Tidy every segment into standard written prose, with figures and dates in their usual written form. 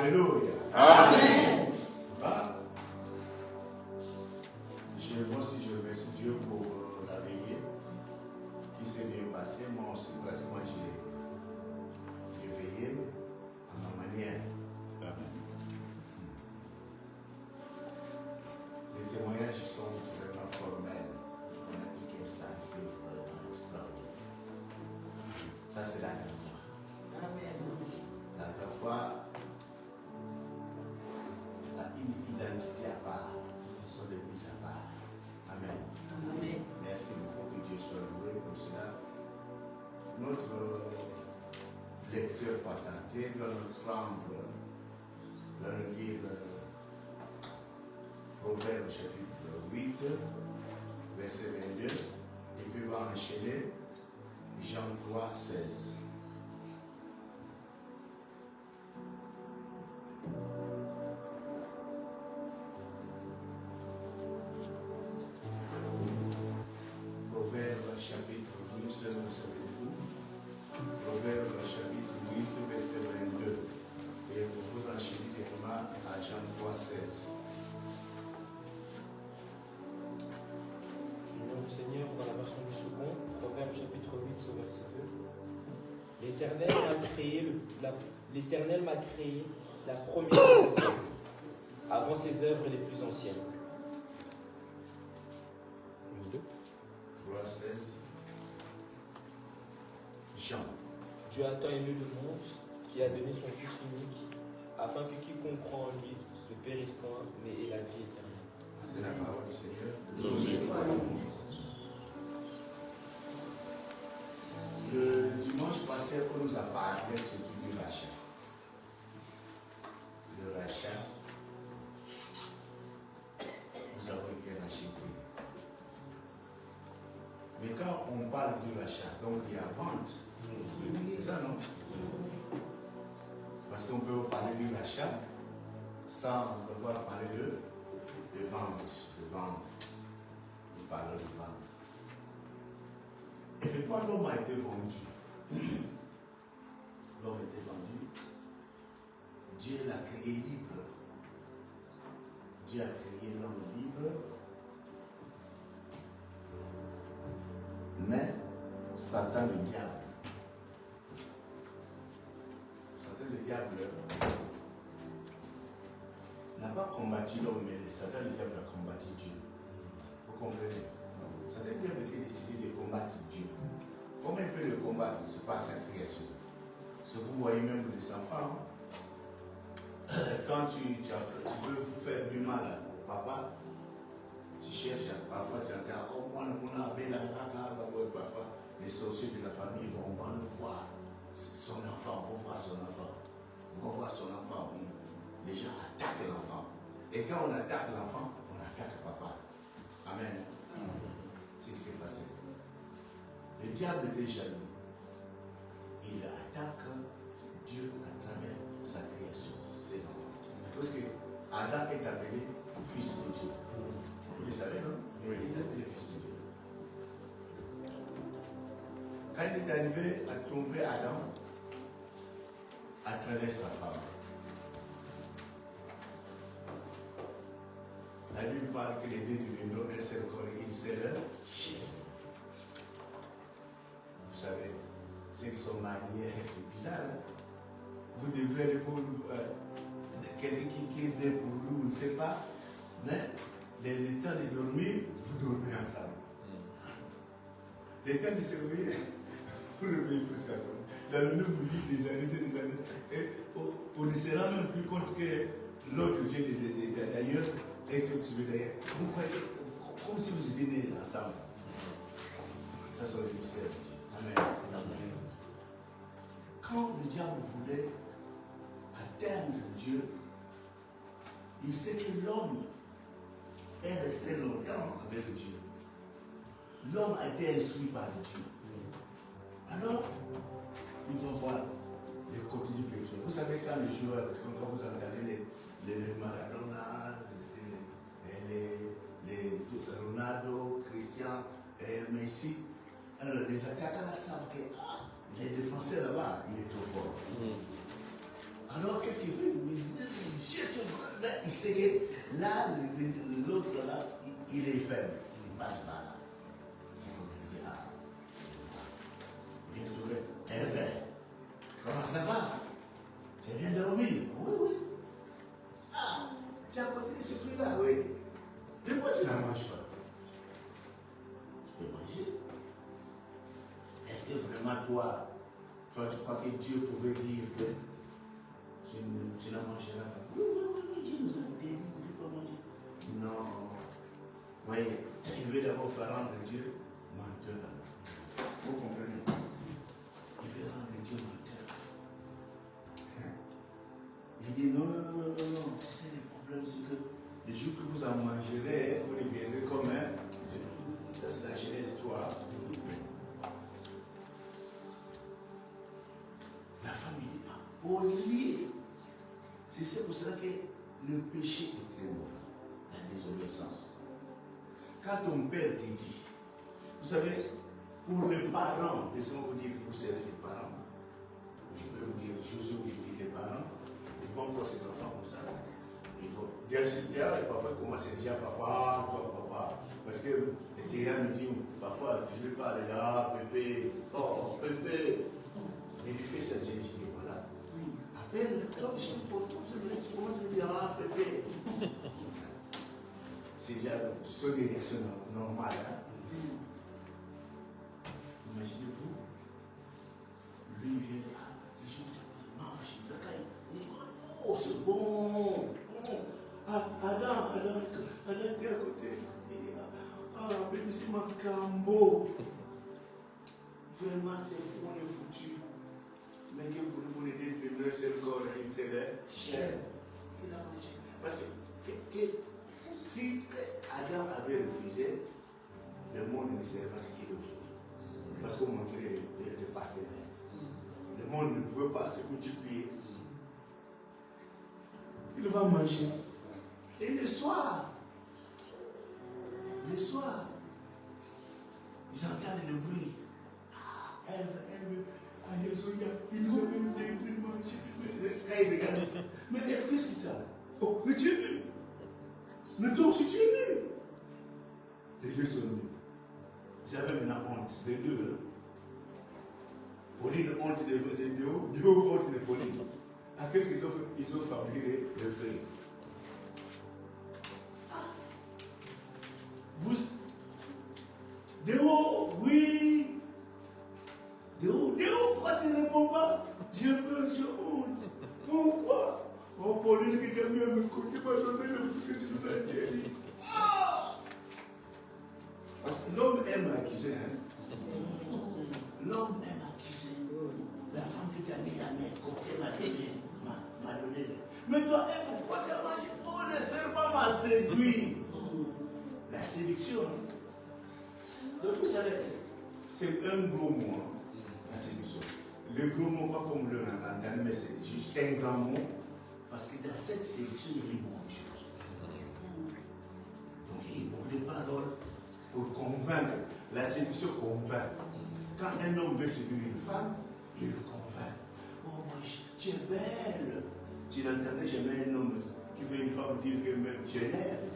Alléluia. Amen. Voilà. Moi aussi, je remercie Dieu pour la veillée qui s'est bien passée. Moi aussi, pratiquement, j'ai veillé à ma manière. Amen. Les témoignages sont vraiment formels. On a dit que ça a été vraiment extraordinaire. Ça, c'est la grande foi. Amen. La grande foi a une identité à part. Nous sommes des mises à part. Amen. Amen. Merci beaucoup, que Dieu soit loué pour cela. Notre lecteur patenté doit nous prendre dans le livre Proverbe chapitre 8, verset 22, et puis va enchaîner Jean 3, 16. Proverbe chapitre 8, verset 22. Proverbe chapitre 8, verset 22. Et vous enchaînez directement à Jean 3, 16. Je nom du Seigneur dans la version du second, Proverbe chapitre 8, verset 2. L'Éternel m'a créé la première création, avant ses œuvres les plus anciennes. 3, 16. Jean. Dieu a tant aimé le monde qui a donné son Fils unique, afin que quiconque croit en lui ne périsse point, mais ait la vie éternelle. C'est la parole du Seigneur. Le dimanche passé, on nous a parlé surtout du rachat. Le rachat, nous avons été rachetés. Mais quand on parle du rachat, donc il y a vente. C'est ça, non? Parce qu'on peut parler du rachat sans devoir parler de vente. De vendre. On parle de vente. Et puis quand l'homme a été vendu, Dieu l'a créé libre. Dieu a créé l'homme libre. Mais Satan le diable, n'a pas combattu l'homme, mais Satan le diable a combattu Dieu. Vous comprenez? Satan le diable était décidé de combattre Dieu. Comment il peut le combattre? C'est pas sa création. Si vous voyez même les enfants, quand tu veux faire du mal au papa, tu cherches, parfois tu entends, oh, moi, parfois les sorciers de la famille vont voir son enfant, vont voir son enfant. On va voir son enfant, oui. Les gens attaquent l'enfant. Et quand on attaque l'enfant, on attaque papa. Amen. C'est ce qui s'est passé. Le diable était jaloux. Il attaque Dieu à travers sa création, ses enfants. Parce que Adam est appelé fils de Dieu. Vous le savez, non? Oui. Il est appelé fils de Dieu. Quand il est arrivé à tromper Adam, à travers sa femme. La Bible parle que les deux deviendront un seul corps et une seule chair. Vous savez, ceux qui sont mariés, c'est bizarre. Hein? Vous devrez aller pour quelqu'un qui est né pour vous, on ne sait pas. Mais le temps de dormir, vous dormez ensemble. Le temps de se réveiller, vous réveillez plus ensemble. Dans le même lit des années. Et on ne se rend même plus compte que l'autre vient d'ailleurs et que tu veux d'ailleurs. Vous croyez comme si vous étiez nés ensemble. Ça, c'est le mystère de Dieu. Amen. Amen. Quand le diable voulait atteindre Dieu, il sait que l'homme est resté longtemps avec Dieu. L'homme a été instruit par Dieu. Alors, il va voir les côtés du péché. Vous savez, quand les joueurs, quand vous regardez les Maradona, les Ronaldo, Christian, Messi, alors les attaquants là savent que les défenseurs là-bas, il est trop fort. Alors, qu'est-ce qu'il fait? Il cherche, il sait que là, l'autre là, il est faible. Il passe par là. C'est comme il dit, ah, bien trouvé. Eh bien, comment ça va? Tu as bien dormi? Oui, oui. Ah, tu as côté de ce fruit-là? Oui. Mais pourquoi tu ne la manges pas? Tu peux manger. Est-ce que vraiment toi, tu crois que Dieu pouvait dire que tu ne mangeras pas? Oui, oui, oui, oui, Dieu nous a interdit de ne pas manger. Non. Voyez, il veut d'abord faire rendre Dieu menteur. Vous comprenez? Il veut rendre Dieu menteur. Il dit non, non, non, non, non. C'est le problème, c'est que le jour que vous en mangerez, vous deviendrez comme un Dieu. Ça, c'est la Genèse 3. La famille dit pas. Au lieu, c'est pour cela que le péché est très mauvais, la désobéissance. Quand ton père te dit, vous savez, pour les parents, laissez-moi vous dire que vous servez les parents. Je peux vous dire, je suis aujourd'hui les parents, ils vont voir ses enfants comme ça. Ils vont déjà, parfois commencer déjà parfois, papa, parce que les terrains me disent, parfois, je vais parler là, Pépé, oh, Pépé. Et il fait cette jeune, je dis, voilà. Appelle, comme je tu commences à dire, ah, Pépé. C'est déjà, ce sont des réactions normales. Hein? Imaginez-vous, lui il vient, ah, les gens mange, il dit, oh, c'est bon. Ah, Adam, t'es à côté. Il dit, ah, bébé, c'est ma cambo. Vraiment, c'est fou, on est foutu. Mais que vous l'aider de devenir seul corps, il s'est cher. Il a mangé. Parce que si Adam avait refusé, le monde ne serait pas ce qu'il est aujourd'hui. Parce qu'on manquerait de partenaires. Le monde ne pouvait pas se multiplier. Il va manger. Et le soir, ils entendent le bruit. Ils nous ont même de manger. Mais qu'est-ce qu'il t'a? Oh, mais tu es nu. Mais toi aussi tu es nu. Les deux sont nus. Ils avaient maintenant honte, les deux. Pauline, honte de haut, honte de Pauline. Ah, qu'est-ce qu'ils ont fait? Ils ont fabriqué le feu. Vous. De haut, oui. De haut, pourquoi tu ne réponds pas? J'ai peur, j'ai honte. Pourquoi? Oh, Pauline, que tu as mis à mes côtés, m'a donné le fruit que tu nous as interdit. Ah! Parce que l'homme aime accuser. Hein? L'homme aime accuser. La femme que tu as mis à mes côtés m'a donné. Mais toi, pourquoi tu as mangé? Oh, le serpent m'a séduit. La séduction. Donc, vous savez, c'est un gros mot, la séduction. Le gros mot, pas comme le entend, mais c'est juste un grand mot. Parce que dans cette séduction, il y a beaucoup de choses. Donc, il y a beaucoup de paroles pour convaincre. La séduction convainc. Quand un homme veut séduire une femme, il le convainc. Oh, moi, tu es belle. Tu n'entendais jamais un homme qui veut une femme dire que même tu es laide.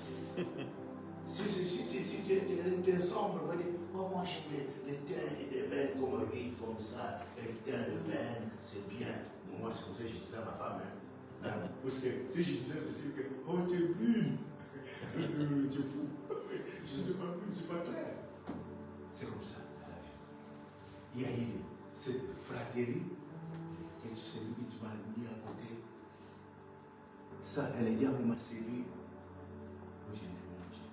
Si tu es sombre, on va dire, oh, moi, j'aime les teintes des veines comme riz, comme ça. Les teintes de veines, c'est bien. Moi, c'est comme ça que je dis ça à ma femme. Hein. Parce que si je disais ceci, que oh, tu es brune, tu es fou. Je ne suis pas brune, je ne suis pas clair. C'est comme ça, à la vie. Il y a eu cette fratrie, que c'est lui qui m'a mis à côté. Ça, elle est diablement séduit. Je l'ai mangé.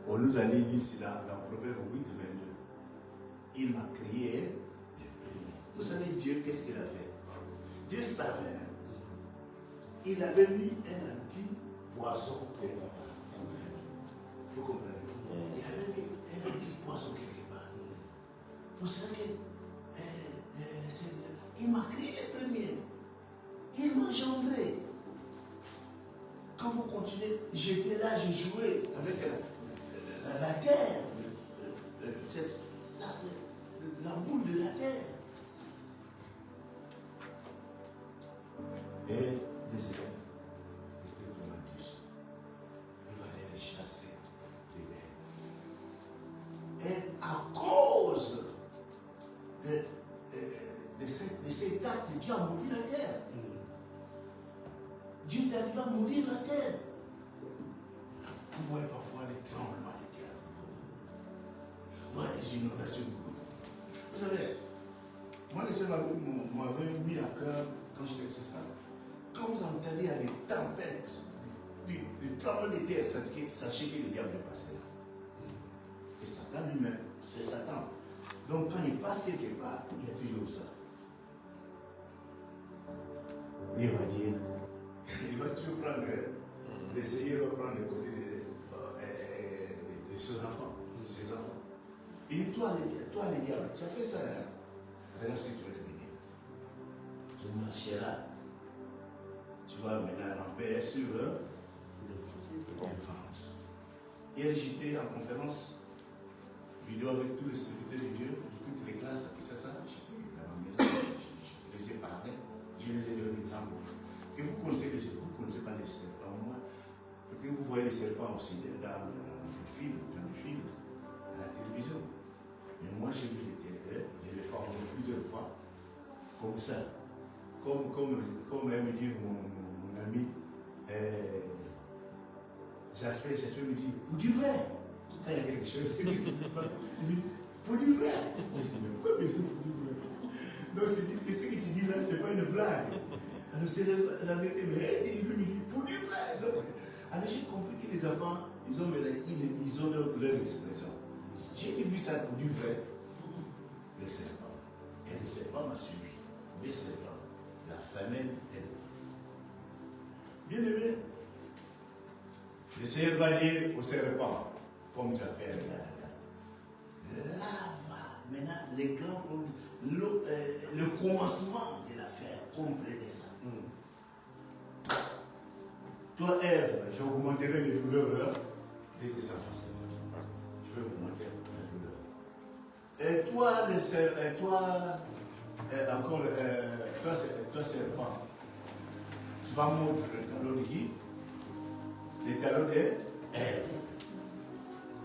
On nous a dit cela dans Proverbe 8, 22. Il m'a créé. Vous savez, Dieu, qu'est-ce qu'il a fait? Dieu savait. Il avait mis un anti-poison quelque part. Vous comprenez? Il avait mis un anti-poison quelque part. Vous savez il m'a créé le premier. Il m'a engendré. Quand vous continuez, j'étais là, j'ai joué avec la terre. La boule de la terre. Et les élèves étaient vraiment douces. Il fallait les chasser des bêtes. Et à cause de cet acte, Dieu a maudit la terre. Dieu t'arrive à maudire la terre. Vous voyez parfois les tremblements de terre. Vous voyez les inondations. Vous savez, moi, le Seigneur m'avait mis à cœur quand j'étais ça. Quand vous entendez à des tempêtes, des tremblements de terre, sachez que le diable est passé là. Et Satan lui-même, c'est Satan. Donc quand il passe quelque part, il y a toujours ça. Lui, il va dire, il va toujours prendre, l'essayer de prendre le côté de ses enfants. Il dit, toi les diables, tu as fait ça, hein? Regarde ce que tu vas te dire. Tu marcheras. Tu vas maintenant ramper sur le ventre. Hier, j'étais en conférence vidéo avec tous les secrétaires de Dieu, de toutes les classes, et c'est ça, j'étais dans ma maison, je les ai parlé, je les ai donné l'exemple. Et vous connaissez pas les serpents, moi, peut-être que vous voyez les serpents aussi dans le film, à la télévision. Mais moi, j'ai vu les formes plusieurs fois, comme ça. Comme aime dire mon ami, Jasper me dit, pour du vrai. Quand il y a quelque chose, il dit, pour du vrai. Je dis, mais pourquoi me dire pour du vrai? Donc, ce que tu dis là, ce n'est pas une blague. Alors, c'est la vérité, mais il lui dit, pour du vrai. Donc, alors, j'ai compris que les enfants, ils ont leur expression. J'ai vu ça pour du vrai. Les serpents. Et les serpents m'a suivi. Les serpents. La famine est bien aimé. Le Seigneur va dire au serpent, comme tu as fait avec là va. Maintenant, le commencement de l'affaire, comprenez ça. Toi, Ève, j'augmenterai les douleurs de tes enfants. Je vais augmenter les douleurs. Et toi, toi, serpent, tu vas mordre le talon de qui? Les talons d'Ève.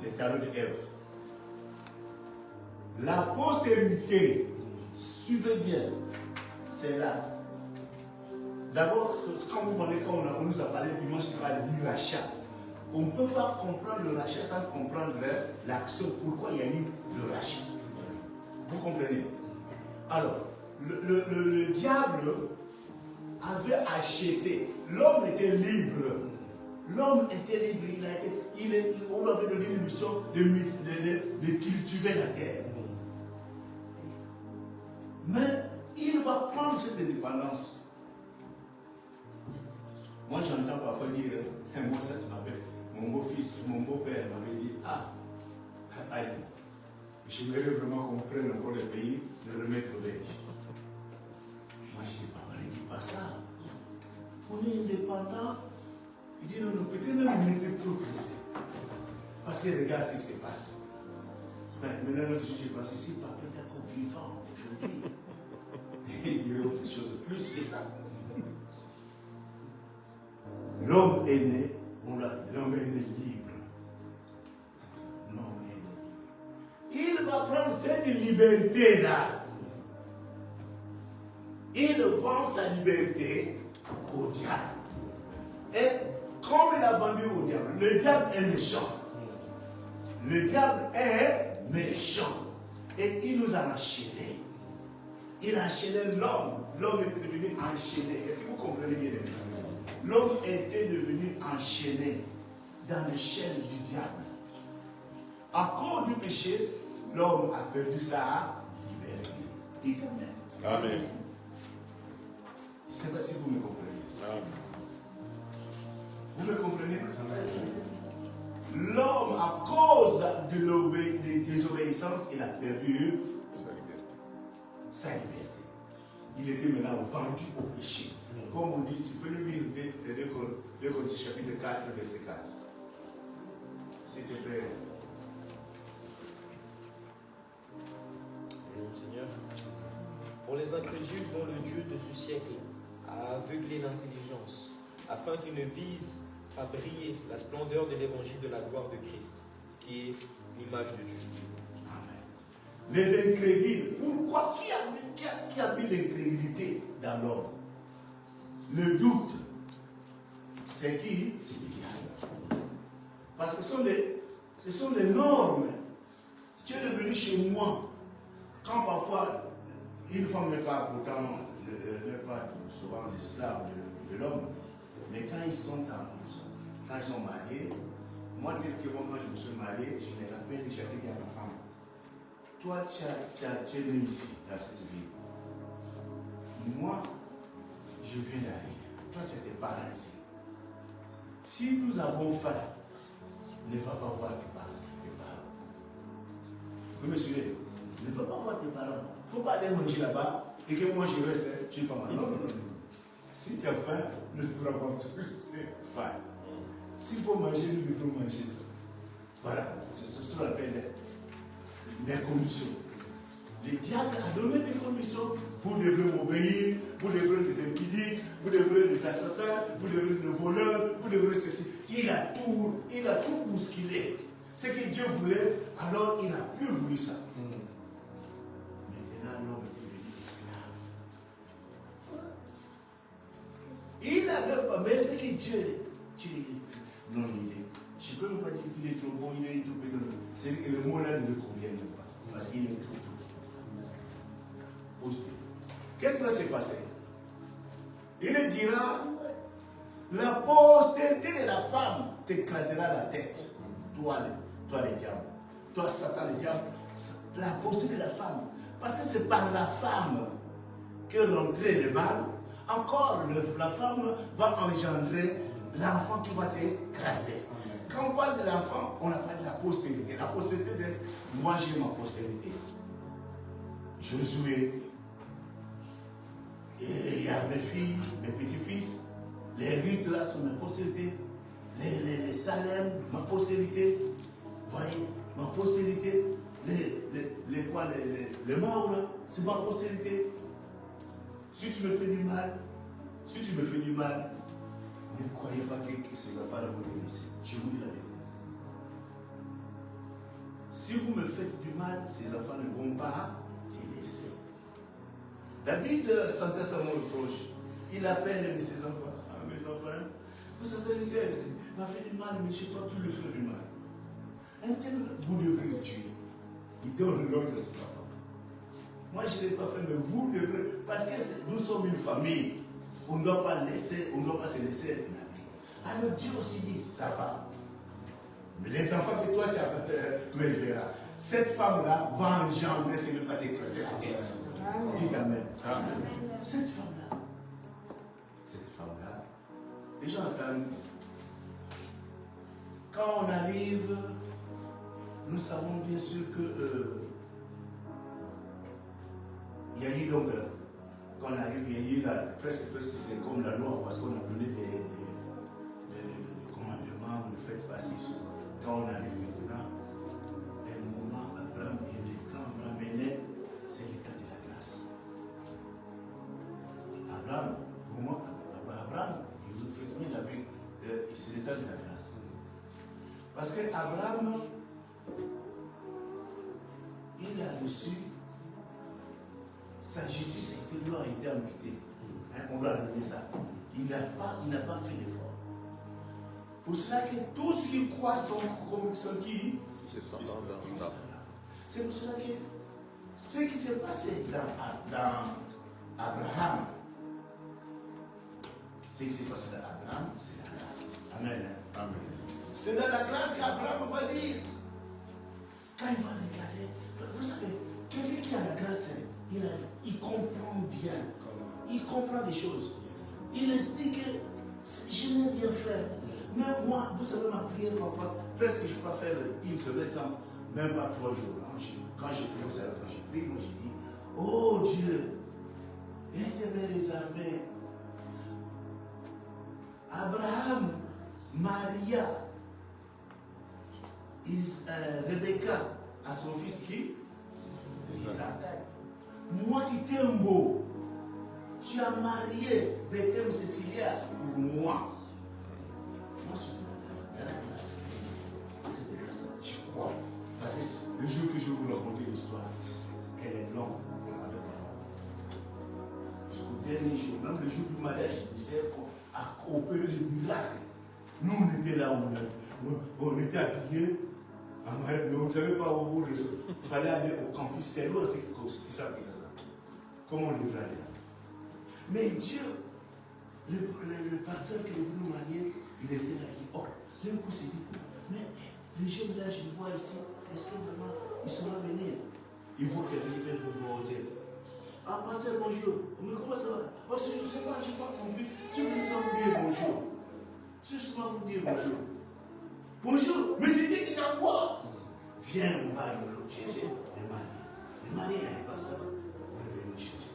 Les talons d'Ève. La postérité, suivez bien, c'est là. D'abord, quand vous voyez, quand on nous a parlé dimanche, il va dire rachat. On ne peut pas comprendre le rachat sans comprendre l'action, pourquoi il y a eu le rachat. Vous comprenez? Alors, le diable avait acheté, l'homme était libre. L'homme était libre, on lui avait donné une mission de cultiver la terre. Mais il va prendre cette indépendance. Moi j'entends parfois dire, moi ça c'est ma belle, mon beau-père m'avait dit, allez, j'aimerais vraiment qu'on prenne encore le pays, le remettre au belge. Moi je dis, papa ne dis pas ça. On est indépendant. Il dit non, peut-être même on était progressé. Parce que regarde ce qui se passe. Maintenant, l'autre jour, j'ai pensé, si papa est encore vivant aujourd'hui, il dirait autre chose, plus que ça. L'homme est né, l'homme est né libre. L'homme est né libre. Il va prendre cette liberté-là. Il vend sa liberté au diable. Et comme il a vendu au diable, le diable est méchant. Le diable est méchant. Et il nous a enchaînés. Il a enchaîné l'homme. L'homme était devenu enchaîné. Est-ce que vous comprenez bien? L'homme était devenu enchaîné dans les chaînes du diable. À cause du péché, l'homme a perdu sa liberté. Dites Amen. Amen. Je ne sais pas si vous me comprenez. Amen. Vous me comprenez? L'homme, à cause de désobéissance, il a perdu sa liberté. Il était maintenant vendu au péché. Comme on dit, tu peux nous lire 2 Corinthiens chapitre 4, verset 4. S'il te plaît. Seigneur. Pour les incrédules dont le Dieu de ce siècle a aveuglé l'intelligence, afin qu'il ne vise à briller la splendeur de l'évangile de la gloire de Christ, qui est l'image de Dieu. Amen. Les incrédules, pourquoi? Qui a mis l'incrédulité dans l'homme? Le doute, c'est qui? C'est le diable. Parce que ce sont les normes. Tu es venu chez moi. Quand parfois, une femme n'est pas pourtant, n'est pas souvent l'esclave de l'homme, mais quand ils sont mariés, moi, tel que moi, quand je me suis marié, je me rappelle que j'avais dit à ma femme, toi, tu es né ici, dans cette ville. Moi, je viens d'arriver. Toi, tu es tes parents ici. Si nous avons faim, ne va pas voir tes parents. Vous me suivez? Ne va pas voir tes parents. Il ne faut pas aller manger là-bas et que moi je reste, je ne suis pas mal. Non. Si tu as faim, nous devons avoir faim. S'il faut manger, nous devons manger ça. Voilà, c'est ce qu'on appelle les conditions. Le diable a donné des conditions. Vous devrez m'obéir, vous devrez les impudiques, vous devrez les assassins, vous devrez les voleurs, vous devrez ceci. Il a tout bousculé. Ce que Dieu voulait, alors il n'a plus voulu ça. Maintenant, l'homme est devenu esclave. Il n'avait pas, mais c'est que Dieu non, je ne peux même pas dire qu'il est trop bon, il est trop bon. C'est que le mot là ne le convient pas. Parce qu'il est trop. Qu'est-ce qui s'est passé? Il dira, la postérité de la femme t'écrasera la tête. Toi le diable. Toi, Satan, le diable. La postérité de la femme. Parce que c'est par la femme que rentrait le mal. Encore, la femme va engendrer l'enfant qui va t'écraser. Quand on parle de l'enfant, on n'a pas de la postérité. La postérité, c'est moi j'ai ma postérité. Josué, et il y a mes filles, mes petits-fils, les rites là sont ma postérité, les Salem, ma postérité, voyez, ma postérité, les morts là, c'est ma postérité. Si tu me fais du mal, ne croyez pas que ces enfants vont te laisser. Je vous dis la vérité. Si vous me faites du mal, ces enfants ne vont pas te laisser. David sentait sa mort proche. Il appelle ses enfants. Ah, mes enfants, vous savez, un tel m'a fait du mal, mais je ne sais pas plus le faire du mal. Un tel, vous devrez le tuer. Il donne l'ordre à ses enfants. Moi, je ne l'ai pas fait, mais vous devrez. Parce que nous sommes une famille. On ne doit pas se laisser naviguer. Alors Dieu aussi dit, ça va. Mais les enfants que toi tu as m'éleveras, cette femme-là va engendrer, c'est ne pas t'écraser la tête. Dites Amen. Amen. Cette femme-là, les gens entendent. Quand on arrive, nous savons bien sûr que il y a eu donc, quand on arrive, il y a eu presque c'est comme la loi, parce qu'on a donné des commandements, ne faites pas ci. Quand on arrive maintenant, un moment, Abraham est né. Quand Abraham est né, c'est l'état de la grâce. Abraham, pour moi, c'est l'état de la grâce. Parce que Abraham, il a reçu sa justice et lui a été amputée. On doit donner ça. Il n'a pas fait d'effort. Pour cela que tous ceux qui croient sont qui? C'est pour cela que ce qui s'est passé dans Abraham, ce qui s'est passé dans Abraham, c'est la grâce. Amen. Amen. C'est dans la grâce qu'Abraham va dire. Quand il va regarder, vous savez, quelqu'un qui a la grâce, il comprend bien. Il comprend des choses. Il dit que je n'ai rien fait. Même moi, vous savez, ma prière, parfois, presque je ne peux pas faire une semaine sans, même pas 3 jours. Quand j'ai pris, vous savez, quand j'ai pris, moi j'ai dit, oh Dieu, Éternel des armées, Abraham, Maria, Rebecca, à son fils qui? Isaac. Moi qui t'aime beau, Tu as marié Bethlehem Cécilia pour moi. Moi, je suis dans la grâce. C'était grâce à je crois. Parce que le jour que je vais vous raconter l'histoire, elle est longue. Jusqu'au dernier jour, même le jour du mariage, il disait à opérer le miracle. Nous, on était là, on était habillés, mais on ne savait pas où il fallait aller au campus. C'est loin, c'est qui savent que c'est ça. Comment on devrait aller là? Mais Dieu, le pasteur qui est venu nous marier, il était là, il dit, oh, d'un coup, s'est dit, mais les jeunes là, je les vois ici, est-ce que vraiment, ils seront venir? Ils voient quelqu'un qui vient de voir aux yeux. Ah, pasteur, bonjour. Mais comment ça va? Oh, je ne sais pas, je n'ai pas compris. Si vous voulez dire bonjour, si je dois vous dire bonjour. Bonjour, mais c'est qui t'envoie? Viens, on va aller chercher les mariés. Les mariés, il n'y a pas ça. On est venu chercher.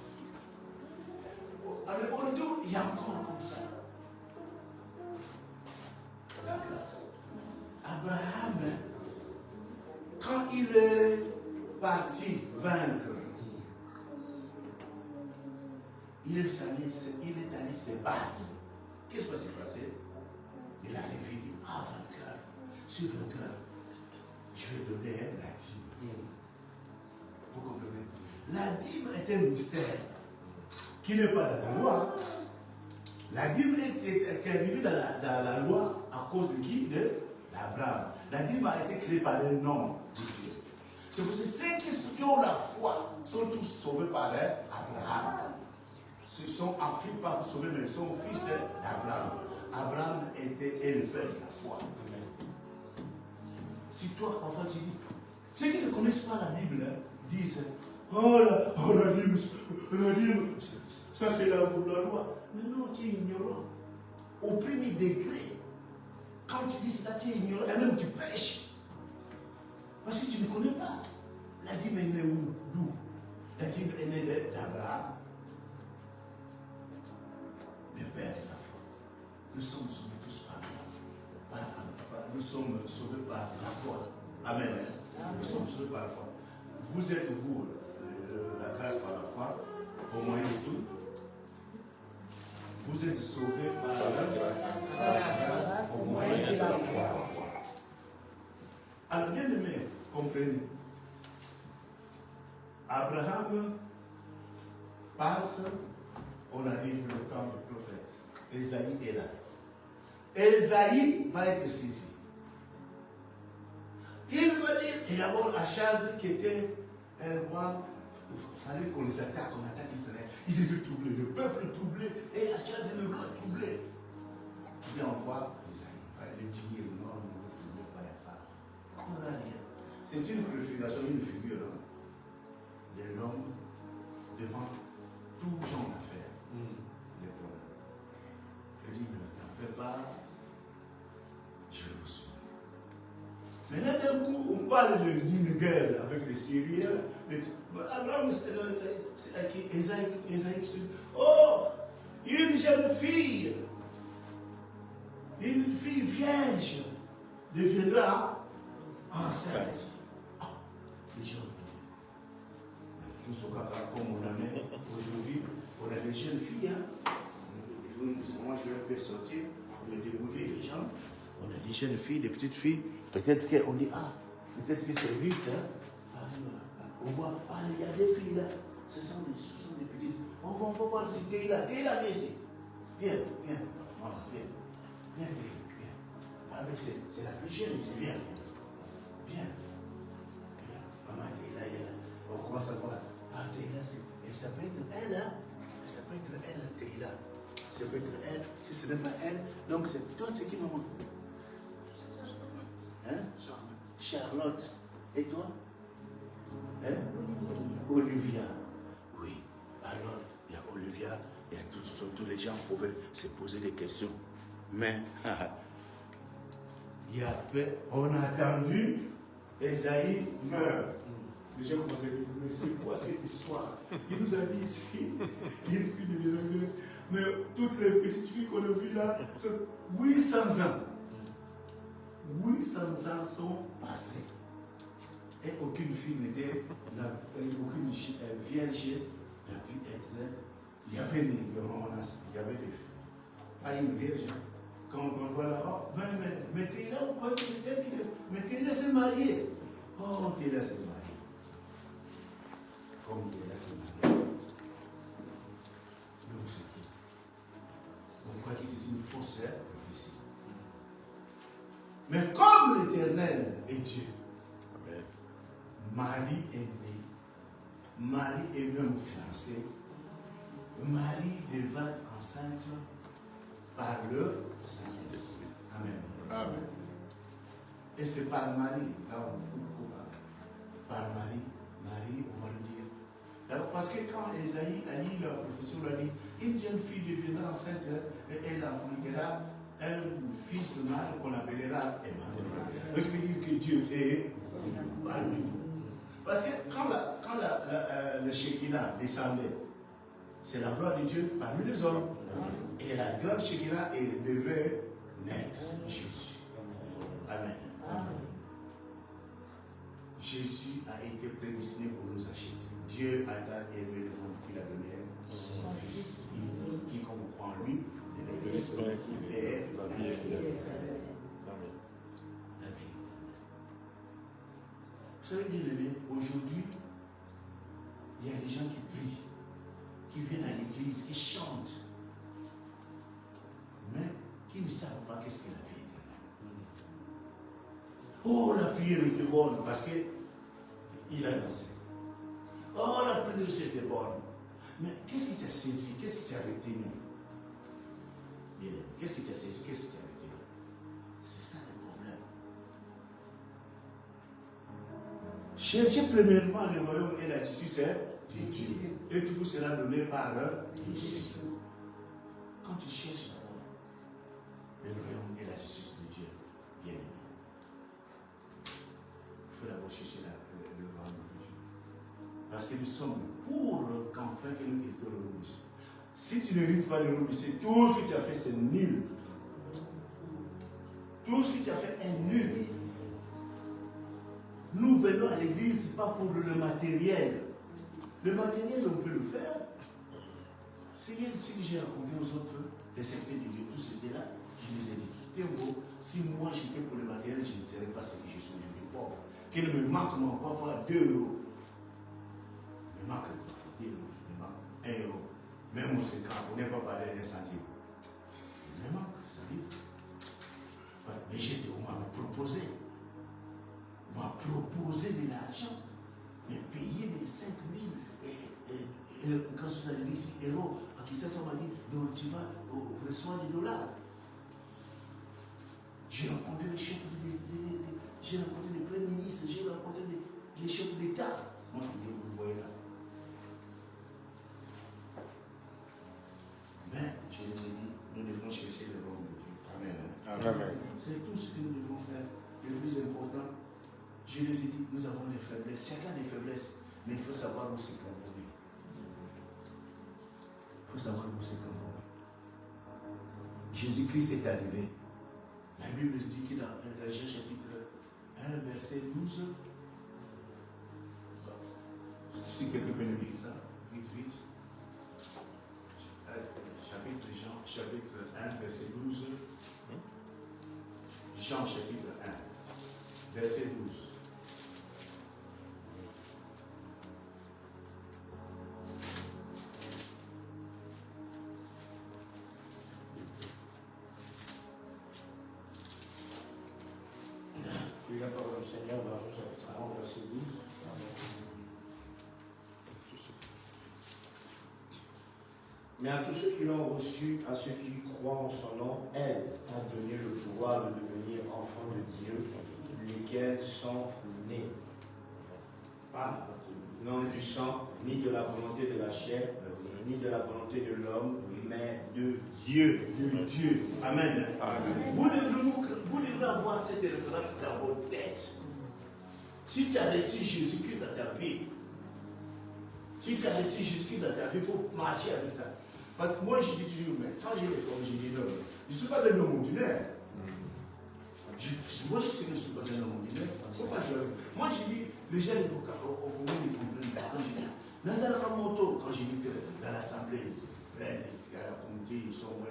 Alors, au retour, il y a encore comme ça. La grâce. Abraham, quand il est parti vaincre, il est allé se battre. Qu'est-ce qui s'est passé? Il a dit, ah, vainqueur, je suis vainqueur, je vais donner la dîme. Vous comprenez? La dîme est un mystère qui n'est pas dans la loi. La dîme est arrivée dans la loi à cause de qui? D'Abraham. La dîme a été créée par un homme de Dieu. C'est pour ça que ceux qui ont la foi sont tous sauvés par Abraham. Ce sont en fils, pas sauvés, mais son fils d'Abraham. Abraham est le père de la foi. Si toi, enfant, tu dis, ceux qui ne connaissent pas la Bible disent, oh la Bible, ça c'est la loi. Mais non, tu es ignorant. Au premier degré, quand tu dis cela, tu es ignorant, et même tu pêches. Parce que tu ne connais pas. La dîme est née où? D'où? La dîme est née d'Abraham. Le père de la foi. Nous sommes sauvés tous par la foi. Nous sommes sauvés par la foi. Amen. Nous sommes sauvés par la foi. Vous êtes, vous, la grâce par la foi, au moyen de tout. Vous êtes sauvés par la grâce, au moyen de la foi. Alors, bien aimé, comprenez. Abraham passe, on arrive le temps du prophète. Esaïe est là. Esaïe va être saisi. Il va dire, et d'abord Achaz qui était un roi, il fallait qu'on les attaque, on attaque Israël. Ils étaient troublés, le peuple troublé, et Achaz est le roi troublé. Il envoie Esaïe, va lui dire, non, ne vous pas la part. On n'a rien. C'est une préfiguration, une figure de l'homme devant tout genre d'affaires. Les problèmes. Il dit, ne t'en fais pas, je vais vous sauver. Maintenant, d'un coup, on parle d'une guerre avec les Syriens. Abraham, c'est qui Esaïe. Oh, une jeune fille vierge deviendra enceinte. Oh, les gens, nous sommes capables, comme on a aujourd'hui, on a des jeunes filles. Moi, je vais un peu sortir, on me débrouiller les gens. On a des jeunes filles, des petites filles. Peut-être qu'on dit, peut-être que c'est vite. On voit, il y a des filles là. Ce sont des petites. On va voir si Théla, viens ici. Viens. Maman, viens. C'est la plus jeune ici, viens. Maman, Théla est là. On commence à voir. Théla, ça peut être elle, hein. Ça peut être elle, Théla. Ça peut être elle. Si ce n'est pas elle, donc c'est toi, c'est qui, maman? Hein? Charlotte. Et toi? Hein? Olivia. Oui. Alors, il y a Olivia, il y a tous les gens pouvaient se poser des questions. Mais, on a attendu, Esaïe meurt. Les gens commençaient à dire, mais c'est quoi cette histoire? Il nous a dit ici, il y a une fille de Vietnam, mais toutes les petites filles qu'on a vues là, sont 800 ans. 800 ans sont passés. Et aucune fille n'était, aucune vierge n'a pu être il y avait pas une vierge. Quand on voit la robe, mais t'es là ou quoi? Mais t'es laissé marier. Oh, t'es laissé marier. Comme t'es laissé marier. Donc c'est tout. On croit que c'est une fausse prophétie. Mais comme l'Éternel est Dieu, amen. Marie est née. Marie est même fiancée. Marie devint enceinte par le Saint-Esprit. Amen. Amen. Et c'est par Marie, là on coupe par Marie, on va le dire. Alors, parce que quand Esaïe a dit, la prophétie lui a dit, une jeune fille deviendra enceinte et elle enfantera un fils mâle qu'on appellera Emmanuel. Donc, il veut dire que Dieu est parmi vous. Parce que quand le Shekinah descendait, c'est la gloire de Dieu parmi les hommes. Et la grande Shekinah devait naître Jésus. Amen. Jésus a été prédestiné pour nous acheter. Dieu a tant aimé le monde qu'il a donné son Fils. Quiconque croit en lui, et la vie éternelle. Vous savez bien aimé, aujourd'hui, il y a des gens qui prient, qui viennent à l'église, qui chantent, mais qui ne savent pas qu'est-ce que la vie éternelle. Oh, la prière était bonne parce qu'il a dansé. Oh, la prière c'était bonne. Mais qu'est-ce qui t'a saisi? Qu'est-ce qui t'a retenu? Bien, qu'est-ce qui t'a saisi? Qu'est-ce qui t'a retenu? C'est ça le problème. Cherchez premièrement le royaume et la justice de Dieu. Et tout vous sera donné par ici. Quand tu cherches le royaume et la justice de Dieu, bien aimé, il faut d'abord chercher le royaume de Dieu. Parce que nous sommes pour qu'enfin que nous étions le royaume de Dieu. Si tu ne rites pas le royaume de Dieu, tout ce que tu as fait, c'est nul. Tout ce que tu as fait est nul. Nous venons à l'église pas pour le matériel. Le matériel, on peut le faire. C'est ici que j'ai raconté aux autres, les secteurs de Dieu, tout c'était là, je les ai dit, si moi j'étais pour le matériel, je ne serais pas ce que je suis aujourd'hui, pauvre. Qu'il me manque mon parfois 2 euros. Il me manque parfois 2 euros, il me manque 1 euro. Même au 50, on n'est pas parlé d'un centime. Il me manque, ça dit. Ouais, mais j'étais au moins me proposer. M'a proposé de l'argent, mais payer les 5 000 quand je suis arrivé ici, euros, à qui ça m'a dit, donc tu vas recevoir des dollars. J'ai rencontré les chefs, j'ai rencontré les premiers ministres, j'ai rencontré les chefs d'État. Moi, vous voyez là. Mais, je les ai dit, nous devons chercher le royaume de Dieu. Amen. Amen. C'est tout ce que nous devons faire. Le plus important, je les ai dit, nous avons des faiblesses. Chacun a des faiblesses. Mais il faut savoir où c'est qu'on peut. Il faut savoir où c'est qu'on peut. Jésus-Christ est arrivé. La Bible dit qu'il a un Jean chapitre 1, verset 12. Si quelqu'un peut nous lire ça, vite. Jean, chapitre 1, verset 12. Jean, chapitre 1, verset 12. La parole du Seigneur dans Jean chapitre 1, verset 12. Mais à tous ceux qui l'ont reçu, à ceux qui croient en son nom, elle a donné le pouvoir de devenir enfants de Dieu, lesquels sont nés. Pas non du sang, ni de la volonté de la chair, ni de la volonté de l'homme, mais de Dieu. De Dieu. Amen. Amen. Vous devez avoir cette référence dans votre tête. Si tu as reçu Jésus-Christ dans ta vie, il faut marcher avec ça. Parce que moi, je dis toujours, mais quand j'ai l'école, je dis non, je ne suis pas un homme ordinaire. Moi, je sais que je ne suis pas un homme ordinaire. Moi, je dis, les gens au moment ils comprennent pas. Quand je dis, Nazareth Moto, quand j'ai dit que dans l'assemblée, plein, il y a la communauté, ils sont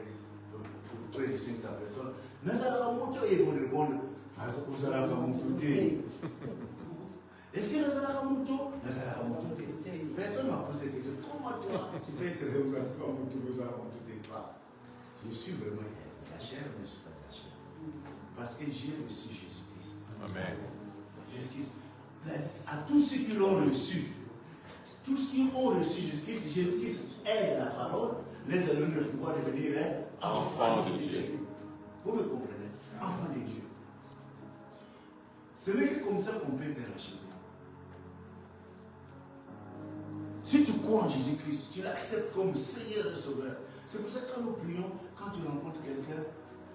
près de 500 personnes. Nazara Moto, ils vont répondre à Nazara Moto. Est-ce que Nazara Moto? Nazara Moto. Personne ne m'a posé la question. Comment toi, tu peux être Nazara Moto, Nazara Moto? Je suis vraiment la chair, mais je ne suis pas la chair. Parce que j'ai reçu Jésus-Christ. Amen. Jésus-Christ, à tous ceux qui l'ont reçu, tous ceux qui ont reçu Jésus-Christ, Jésus-Christ est la parole, les a donné le pouvoir de devenir enfants de Dieu. Vous me comprenez? Enfants de Dieu. Ce n'est que comme ça qu'on peut être racheté. Si tu crois en Jésus-Christ, tu l'acceptes comme Seigneur et Sauveur. C'est pour ça que quand nous prions, quand tu rencontres quelqu'un,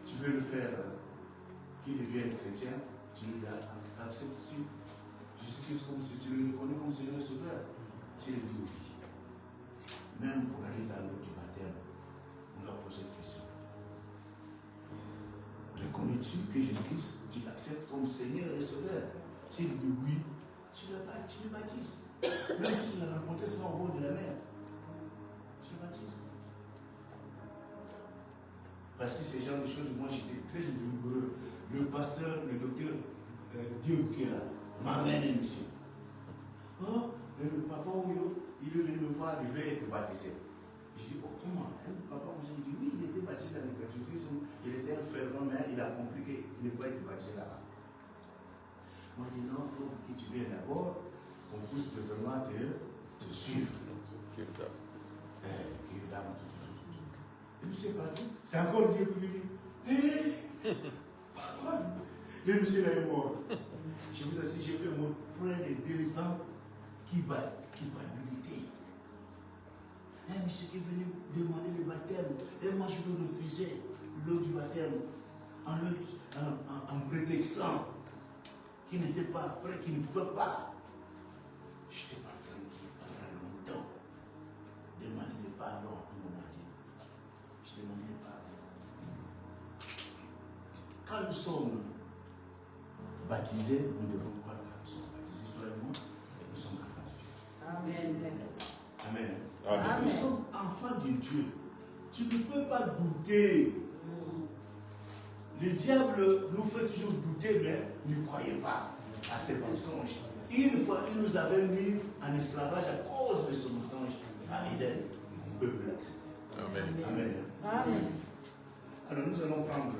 tu veux le faire qu'il devienne chrétien, tu lui dis acceptes-tu Jésus-Christ comme si tu le reconnais comme Seigneur et Sauveur. Tu lui dis oui. Même pour aller dans l'eau du baptême, on doit poser une question. Reconnais-tu que Jésus-Christ, tu l'acceptes comme Seigneur et Sauveur? Tu lui dis oui, tu le baptises. Même si tu l'as rencontré seulement au bord de la mer, tu le baptises. Parce que ces genres de choses, moi j'étais très rigoureux. Le pasteur, le docteur Dieu qui est là, m'amène une mission. Oh, le papa Ouyo, il est venu me voir, il veut être baptisé. Je dis, oh comment? Le papa m'a dit, oui, il était baptisé dans le catéchisme, il était un fervent, mais il a compris qu'il ne peut pas être baptisé là-bas. Moi je dis, non, il faut que tu viennes d'abord, qu'on puisse vraiment te suivre. Et puis c'est parti. C'est encore Dieu qui lui dit, hé, papa, le monsieur là est mort. Je vous assure, j'ai fait mon près de 2 ans qui battait. Un monsieur qui est venu demander le baptême, et moi je lui refusais l'eau du baptême en prétextant qu'il n'était pas prêt, qu'il ne pouvait pas. Je n'étais pas tranquille pendant longtemps. Demander le pardon, tout le monde m'a dit. Je demandais le pardon. Quand nous sommes baptisés, nous devons croire que nous sommes baptisés, toi et moi, nous sommes enfants de Dieu. Amen. Amen. Amen. Nous sommes enfants de Dieu. Tu ne peux pas douter. Le diable nous fait toujours douter, mais ne croyez pas à ses mensonges. Une fois, il nous avait mis en esclavage à cause de ce mensonge à Éden. On peut plus l'accepter. Amen. Amen. Amen. Alors nous allons prendre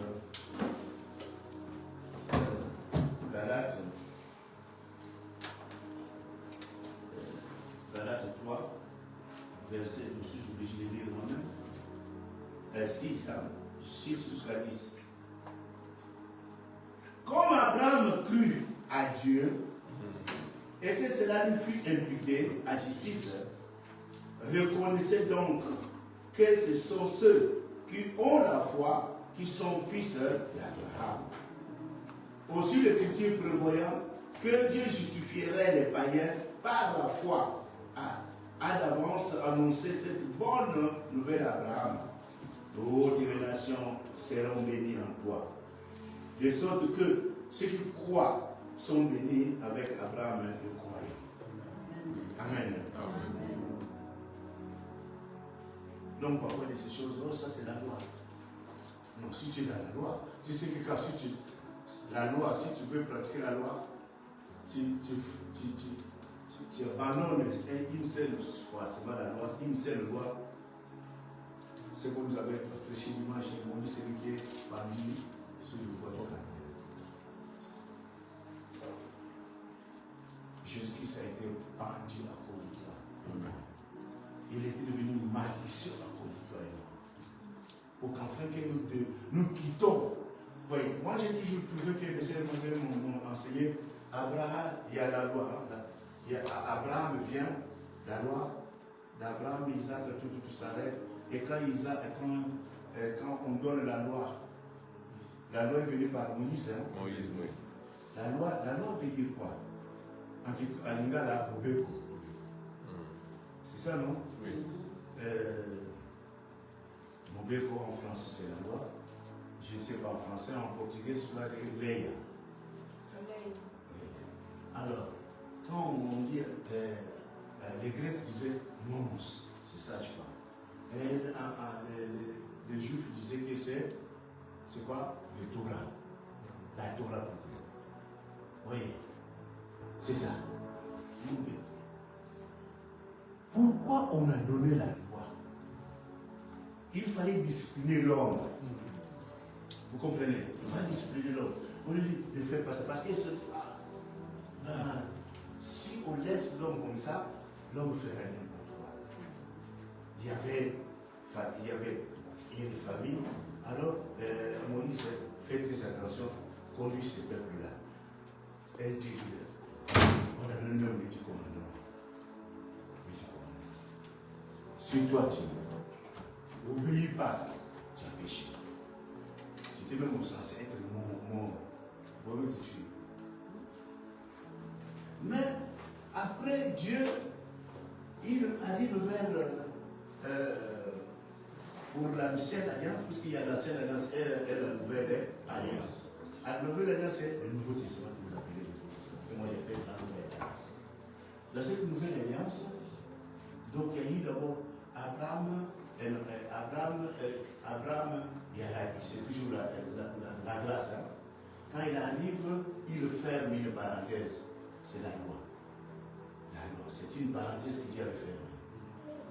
Galates 3, verset, je suis obligé de lire moi-même. 6 jusqu'à 10. Comme Abraham crut à Dieu et que cela lui fut imputé à justice, reconnaissez donc que ce sont ceux qui ont la foi qui sont fils d'Abraham. Aussi l'Écriture prévoyant que Dieu justifierait les païens par la foi a d'avance annoncé cette bonne nouvelle à Abraham. Toutes les nations seront bénies en toi. De sorte que ceux qui croient sont bénis avec Abraham le croyant. Amen. Donc parfois de ces choses-là, ça c'est la loi. Non, si tu es dans la loi, tu sais que quand la loi, si tu veux pratiquer la loi, tu abandonnes une seule fois, c'est pas la loi, une seule loi. C'est comme vous avez prêché dimanche, on dit celui qui est parmi ceux du bois de caractère. Jésus-Christ a été pendu à cause de toi. Il était devenu malédiction à cause de toi et moi. Pour qu'enfin que nous quittons. Voyez, moi j'ai toujours trouvé que le Seigneur m'a enseigné, Abraham, il y a la loi. Abraham vient, la loi d'Abraham, Isaac, tout s'arrête. Et quand on donne la loi est venue par Moïse. Hein? Moïse, oui. La loi veut dire quoi? En lingala, Mobeko. C'est ça, non? Oui. Mobeko en français, c'est la loi. Je ne sais pas en français, en portugais, c'est la leia. Alors, quand on dit, les Grecs disaient nomos, c'est ça, je crois. Et c'est quoi? Le Torah. La Torah pour Dieu. Oui, c'est ça. Pourquoi on a donné la loi? Il fallait discipliner l'homme. Vous comprenez? On va discipliner l'homme. On lui dit de faire passer. Parce que si on laisse l'homme comme ça, l'homme ferait n'importe quoi. Il y avait une famille. Alors, Moïse fait très attention, conduit ce peuple-là. Intérieur. On a donné un petit commandement. Si toi tu n'obéis pas, tu as péché. C'était même censé être mon vraiment te tuer. Mais après Dieu, il arrive vers pour l'ancienne alliance, puisqu'il y a l'ancienne alliance et la nouvelle alliance. La nouvelle alliance, c'est le Nouveau Testament que vous appelez le Nouveau Testament. Et moi j'appelle la nouvelle alliance. Dans cette nouvelle alliance, donc il y a eu d'abord Abraham, c'est toujours la grâce. Hein. Quand il arrive, il ferme une parenthèse. C'est la loi. La loi, c'est une parenthèse que Dieu avait fermée.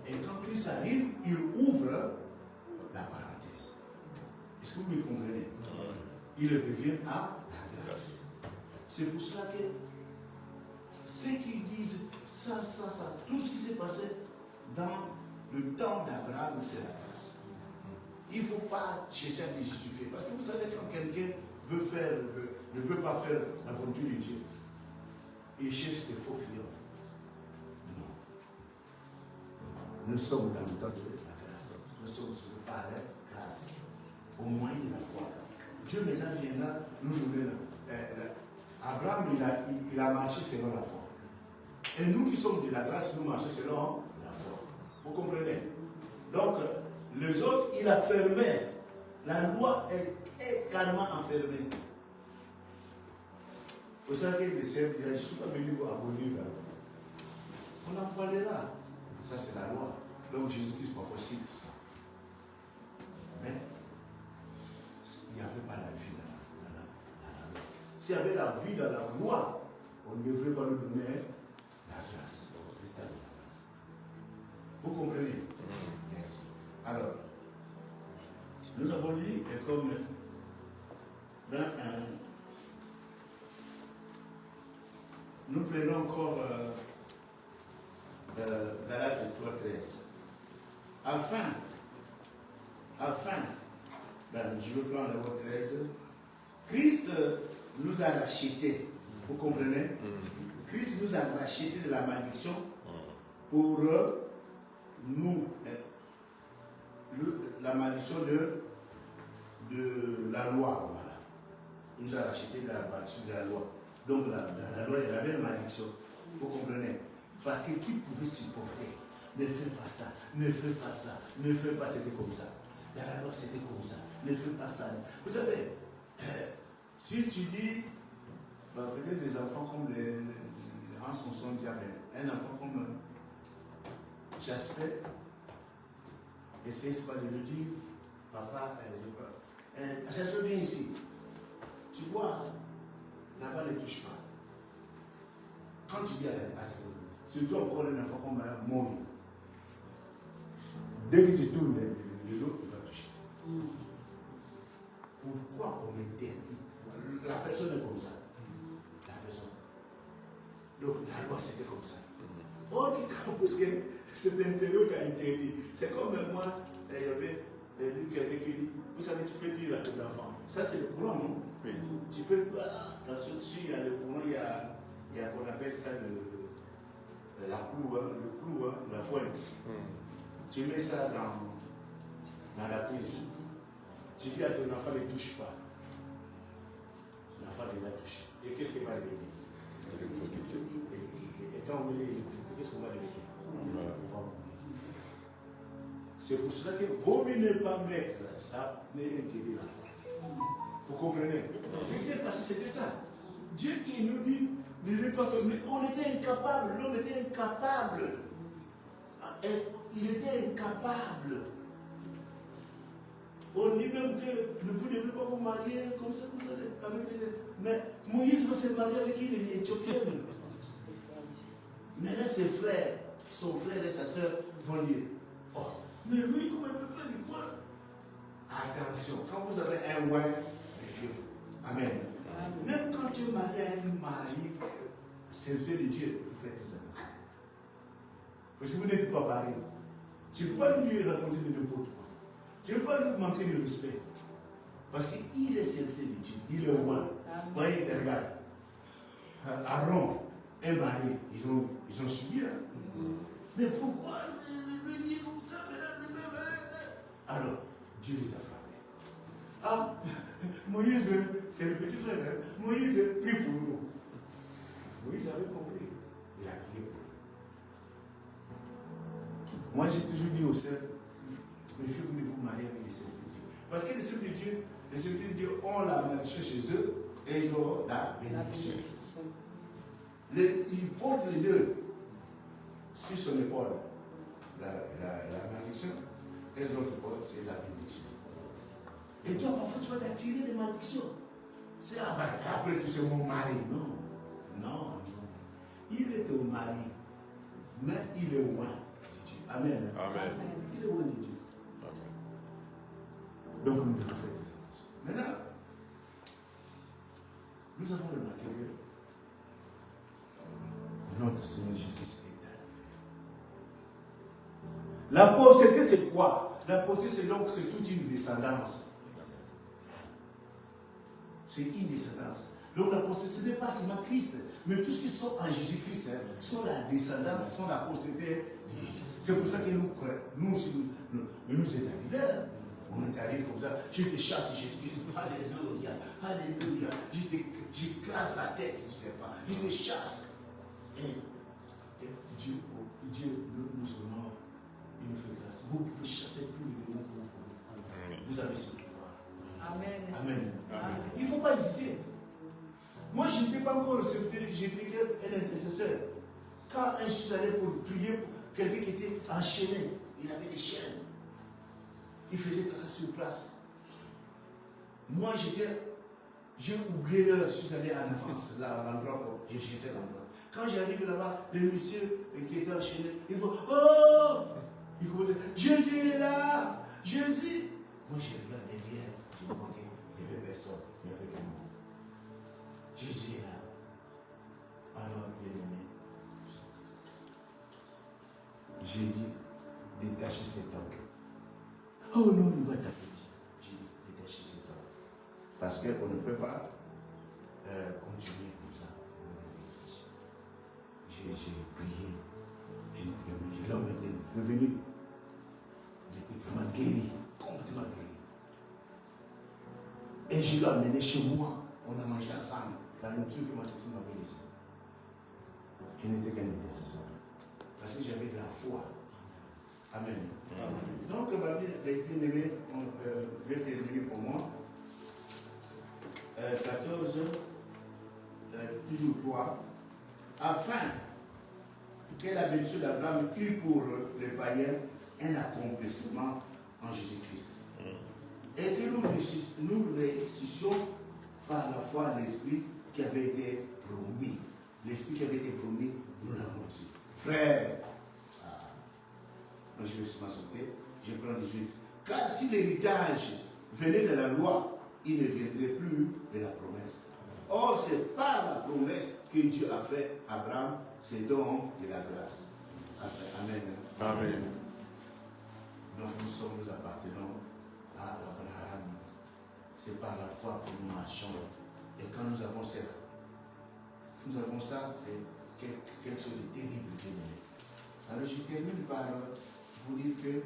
Et quand Christ arrive, il ouvre la parenthèse. Est-ce que vous me comprenez? Il revient à la grâce. C'est pour cela que ceux qui disent ça, tout ce qui s'est passé dans le temps d'Abraham, c'est la grâce. Il ne faut pas chercher à se justifier. Parce que vous savez, quand quelqu'un ne veut pas faire la volonté de Dieu, il cherche des faux clients. Non. Nous sommes dans le temps de la grâce. Nous sommes sur le pas de grâce. Au moyen de la foi. Dieu maintenant viendra nous donner. Abraham, il a marché selon la foi. Et nous qui sommes de la grâce, nous marchons selon la foi. Vous comprenez? Donc, les autres, il a fermé. La loi est carrément enfermée. Vous savez que les sœurs disent, je ne suis pas venu pour abolir la loi. On en parlera. Ça, c'est la loi. Donc, Jésus-Christ parfois cite ça. Mais, il n'y avait pas la vie dans la loi. S'il y avait la vie dans la loi, on ne devrait pas nous donner la grâce. Vous comprenez? Merci. Alors, nous avons lu, et comme dans nous prenons encore Galates 3:13. Afin, je vais prendre le mot 13. Christ nous a rachetés. Vous comprenez? Christ nous a rachetés de la malédiction pour nous. La malédiction de la loi. Voilà. Il nous a rachetés de la malédiction de la loi. Donc, dans la loi, il y avait une malédiction. Vous comprenez? Parce que qui pouvait supporter? Ne fais pas ça, ne fais pas ça, ne fais pas, c'était comme ça. Dans la loi, c'était comme ça. Ne fais pas ça. Vous savez, si tu dis, peut-être des enfants comme les gens sont diabètes, un enfant comme Jasper, essaye pas de lui dire, papa, Jasper, viens ici. Tu vois, là-bas, ne touche pas. Quand tu dis à surtout encore un enfant comme Moïse, dès que tu tournes de l'autre, il va toucher. Pourquoi on interdit? La personne est comme ça. La personne. Donc la loi c'était comme ça. Or, parce que c'est l'intérieur qui a interdit. C'est comme moi, il y avait quelqu'un qui dit, vous savez, tu peux dire à ton enfant, ça c'est le courant, non? Oui. Tu peux, dans ce dessus, il y a le courant, il y a qu'on appelle ça la clou, le clou, la pointe. Tu mets ça dans la prise. Tu dis à ton enfant ne touche pas. L'enfant va toucher. Et qu'est-ce qu'il va devenir? Et quand on met l'électricité, qu'est-ce qu'on va devenir? On va mourir. C'est pour cela que vaut mieux ne pas mettre ça, mais interdire l'enfant. Vous comprenez? Ce qui s'est passé, c'était ça. Dieu, il nous dit de ne pas faire, mais on était incapable, l'homme était incapable. Il était incapable. On dit même que vous ne devez pas vous marier comme ça, avec les... Mais Moïse veut se marier avec une Éthiopienne. Maintenant, ses frères, son frère et sa soeur vont dire, oh, mais lui, comment il peut faire du quoi? Attention, quand vous avez un ouais, méfiez-vous. Amen. Même quand tu es marié à un mari, serviteur de Dieu, vous faites des attention. Parce que vous n'êtes pas pareil. Tu ne peux pas lui raconter de n'importe quoi. Tu ne peux pas lui manquer de respect. Parce qu'il est serviteur de Dieu. Il est loin. Voyez, regarde. Aaron, un mari, ils ont subi. Hein? Mais pourquoi lui dire comme ça? Alors, Dieu les a frappés. Ah, Moïse, c'est le petit frère. Hein? Moïse prie pour nous. Moïse avait compris. Il a prié pour nous. Moi, j'ai toujours dit aux sœurs, méfiez-vous de vous marier avec les serviteurs de Dieu. Parce que les serviteurs de Dieu ont la malédiction chez eux et ils ont la bénédiction. Ils portent les deux sur son épaule. La malédiction et l'autre porte, c'est la bénédiction. Et toi, parfois, tu vas t'attirer des malédictions. C'est après que c'est mon mari. Non. Il est ton mari, mais il est loin de Dieu. Amen. Amen. Il est loin de Dieu. Amen. Donc, nous devons faire des attentions. Maintenant, nous avons remarqué que notre Seigneur Jésus-Christ est arrivé. La postérité, c'est quoi? La postérité, c'est donc toute une descendance. C'est une descendance. Donc la postérité, ce n'est pas seulement Christ, mais tous ceux qui sont en Jésus-Christ sont la descendance, sont la postérité de Jésus. C'est pour ça que nous aussi, nous sommes arrivés. On est arrivé comme ça, je te chasse Jésus-Christ, alléluia, alléluia, j'écrase la tête, je ne sais pas, je te chasse. Et Dieu nous honore, il nous fait grâce. Vous pouvez chasser tous les démons pour vous. Vous avez ce pouvoir. Amen. Amen. Amen. Il ne faut pas hésiter. Moi, je n'étais pas encore serviteur, j'étais un intercesseur. Quand je suis allé pour prier pour quelqu'un qui était enchaîné, il avait des chaînes. Il faisait caca sur place. Moi, j'ai oublié l'heure, je suis allé en avance, là, à l'endroit où j'ai cherché l'endroit. Quand j'arrive là-bas, le monsieur qui était enchaîné, il faut, oh! Il commençait, Jésus est là! Jésus! Moi, je regarde derrière, je me manquais, il n'y avait personne, il n'y avait que moi. Jésus est là. Alors, bien aimé, j'ai dit, détachez cet homme. Oh non, il va taper. J'ai dit, détachez cet homme. Parce qu'on ne peut pas continuer comme ça. J'ai prié. L'homme était revenu. Il était vraiment guéri, complètement guéri. Et je l'ai amené chez moi. On a mangé ensemble. La nourriture que ma sœur m'avait laissée. Je n'étais qu'un intercesseur. Parce que j'avais de la foi. Amen. Amen. Donc, ma vie, les bien-aimés, je vais terminer pour moi. 14, toujours 3. Afin que la bénédiction d'Abraham eût pour les païens un accomplissement en Jésus-Christ. Et que nous réussissions par la foi l'Esprit qui avait été promis. L'Esprit qui avait été promis, nous l'avons reçu. Frère, moi je vais seulement sauter, je prends 18. Car si l'héritage venait de la loi, il ne viendrait plus de la promesse. Or, c'est par la promesse que Dieu a fait à Abraham, c'est donc de la grâce. Amen. Amen. Donc nous appartenons à Abraham. C'est par la foi que nous marchons. Et quand nous avons ça, c'est quelque chose de terrible. Alors je termine par vous dire que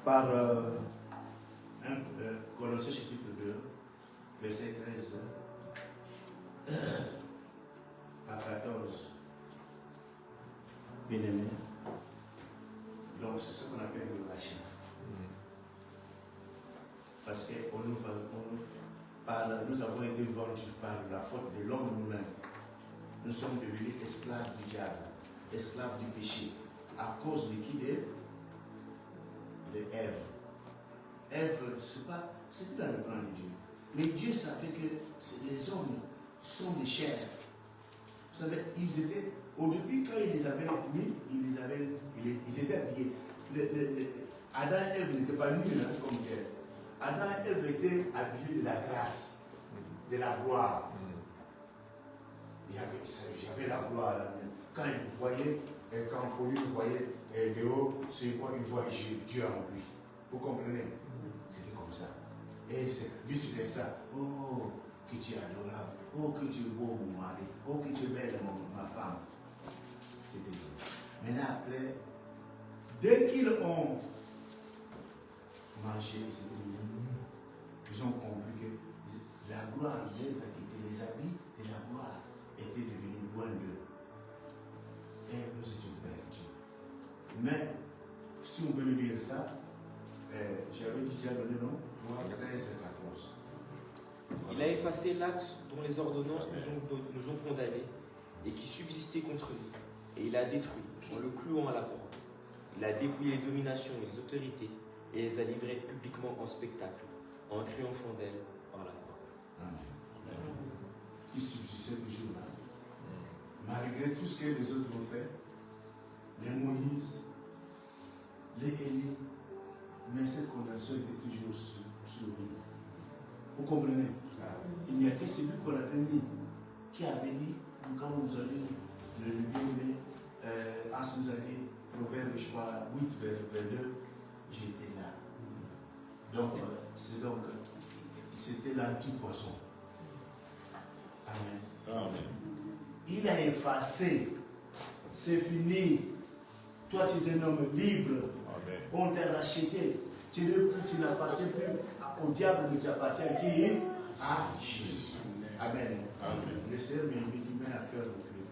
par Colossiens chapitre 2, verset 13 à 14. bien-aimés. Donc c'est ce qu'on appelle le rachat. Parce que nous avons été vendus par la faute de l'homme nous-mêmes. Nous sommes devenus esclaves du diable, esclaves du péché, à cause de qui? De Ève. Ève, c'était dans le plan de Dieu. Mais Dieu savait que les hommes sont des chairs. Vous savez, au début, quand il les avait mis, ils étaient habillés. Adam et Ève n'étaient pas nus comme tel. Adam et Ève étaient habillés de la grâce, de la gloire. Il y avait la gloire. Quand il vous voyait, quand Pauline vous voyait de haut, c'est quoi? Il voyait Dieu en lui. Vous comprenez? C'était comme ça. Et vice versa. Oh, que tu es adorable. Oh, que tu es beau, mon mari. Oh, que tu es belle, ma femme. C'était tout. Maintenant, après, dès qu'ils ont mangé, ils ont compris que la gloire les a quittés, les habits de la gloire étaient devenus loin d'eux. Et nous étions perdus. Mais, si on veut lire ça, j'avais déjà donné nom, 13 et 14. Il a effacé l'acte dont les ordonnances nous ont condamnés et qui subsistait contre nous. Et il a détruit en le clouant à la croix. Il a dépouillé les dominations et les autorités et les a livrées publiquement en spectacle, en triomphant d'elles par la croix. Amen. Qui subsistait toujours là. Malgré tout ce que les autres ont fait, les Moïse, les Élie, mais cette condamnation était toujours sur nous. Vous comprenez? Il n'y a que celui qu'on avait mis, qui avait dit, quand nous allons le livre, ensuite nous allons Proverbe, je crois, 8, vers 2, j'étais là. Donc, c'était l'anti-poisson. Amen. Amen. Il a effacé. C'est fini. Toi, tu es un homme libre. Amen. On t'a racheté. Tu n'appartiens plus au diable, mais tu appartiens à qui? À Jésus. Amen. Amen. Le Seigneur me met à cœur de prier.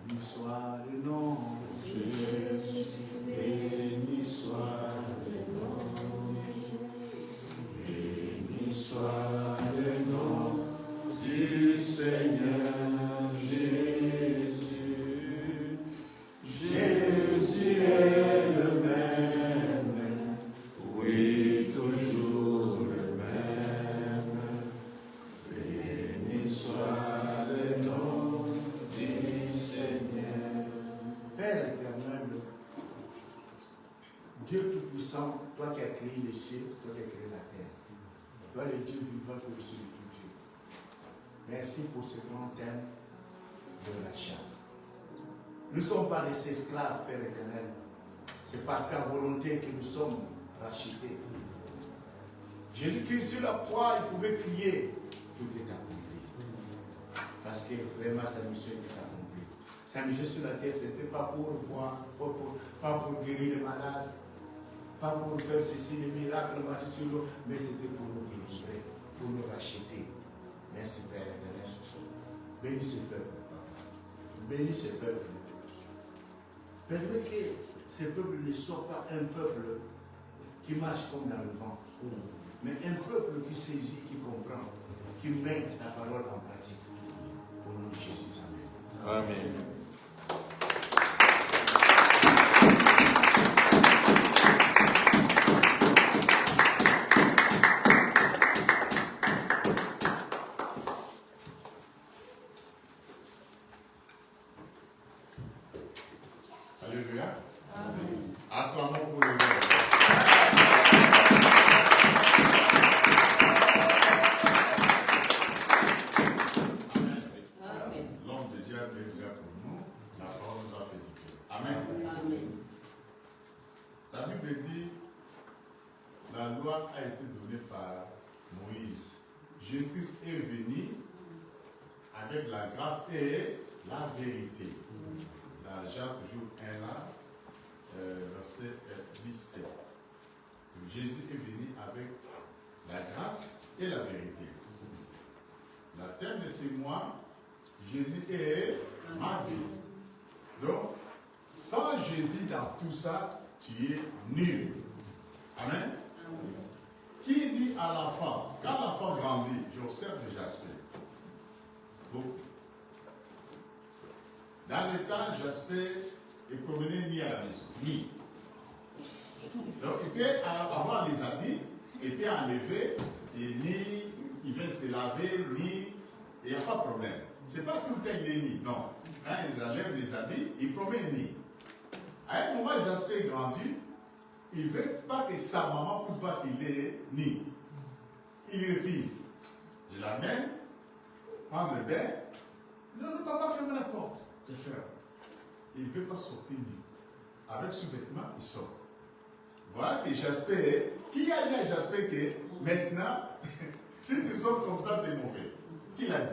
Béni soit le nom de Jésus. Béni soit le nom de Jésus. Béni soit le nom du Seigneur Jésus. Jésus est le même, oui, toujours le même. Béni soit le nom du Seigneur. Père éternel, Dieu Tout-Puissant, toi qui as créé les cieux, toi qui as créé la terre, toi le Dieu vivant que le ciel de tout Dieu. Merci pour ce grand thème de l'achat. Nous ne sommes pas des esclaves, Père éternel. C'est par ta volonté que nous sommes rachetés. Jésus-Christ sur la croix, il pouvait crier, tout est accompli. Parce que vraiment sa mission était accomplie. Sa mission sur la terre, ce n'était pas pour voir, pas pour guérir les malades, pas pour faire ceci, les miracles, sur l'eau, mais c'était pour nous délivrer, pour nous racheter. Merci Père éternel. Bénis ce peuple. Bénis ce peuple. Permets que ce peuple ne soit pas un peuple qui marche comme dans le vent, mais un peuple qui saisit, qui comprend, qui met la parole en pratique. Au nom de Jésus. Amen. Amen. Alléluia. Amen. Acclamons pour le Lord. Amen. L'homme de Dieu a prié pour nous. La parole nous a fait du bien. Amen. Amen. La Bible dit la loi a été donnée par Moïse. Jésus-Christ est venu avec la grâce et la vérité. Dans Jean toujours 1 là, verset 17. Jésus est venu avec la grâce et la vérité. Le thème de ce mois, Jésus est ma vie. Donc, sans Jésus dans tout ça, tu es nul. Amen. Qui dit à l'enfant, quand l'enfant grandit, j'observe de Jasper. Beaucoup. Dans le temps, Jasper est promené ni à la maison, ni. Donc, il peut avoir les habits, il peut enlever, et ni il vient se laver, ni. Il n'y a pas de problème. Ce n'est pas tout le temps il est ni. Non. Quand ils enlèvent les habits, ils promènent ni. À un moment, Jasper grandit, il ne veut pas que sa maman puisse voir qu'il est ni. Il refuse. Je l'amène, prendre le bain. Non, non, papa, ferme la porte. Je ferme. Il ne veut pas sortir nu. Avec ce vêtement, il sort. Voilà que Jasper, qui a dit à Jasper que maintenant, si tu sors comme ça, c'est mauvais? Qui l'a dit?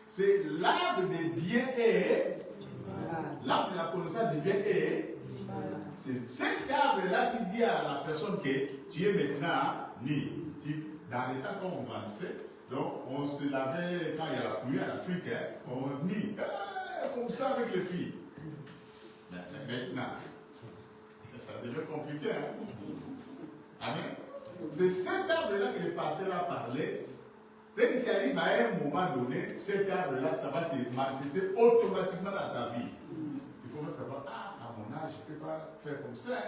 C'est l'arbre des biens et l'arbre de la connaissance des biens et c'est cet arbre-là qui dit à la personne que tu es maintenant nu. Dans les temps, quand on grandissait, donc on se lavait quand il y a la pluie en Afrique, on nie, comme ça avec les filles. Maintenant, ça devient compliqué. Amen. C'est cet arbre-là que le pasteur a parlé. Dès que tu arrives à un moment donné, cet arbre-là, ça va se manifester automatiquement dans ta vie. Tu commences à voir, à mon âge, je ne peux pas faire comme ça.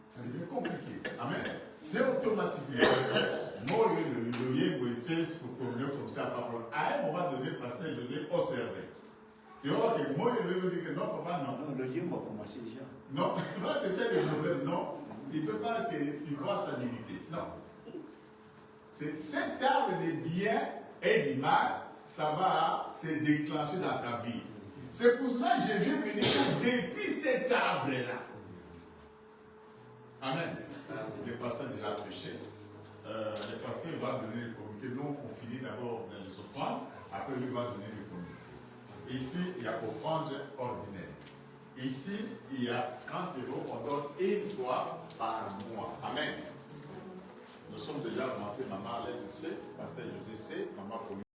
Ça devient compliqué. Amen. C'est automatique. Moi, le yégo était comme ça. À un moment donné, le pasteur devait observer. Tu vois que moi, je lui dis que non, papa, non. Non, le yégo a commencé déjà. Non, il va te faire des problèmes. Non, il ne veut pas que tu vois sa dignité. Non. C'est cet arbre de bien et du mal, ça va se déclencher dans ta vie. C'est pour cela que Jésus est venu depuis cet arbre-là. Amen. Le pasteur déjà prêché. Le pasteur va donner le communiqué. Nous, on finit d'abord dans les offrandes, après lui va donner le communiqué. Ici, il y a offrande ordinaire. Ici, il y a 30 €, on donne une fois par mois. Amen. Nous sommes déjà avancés, maman Alain C, pasteur José C, maman Pauline.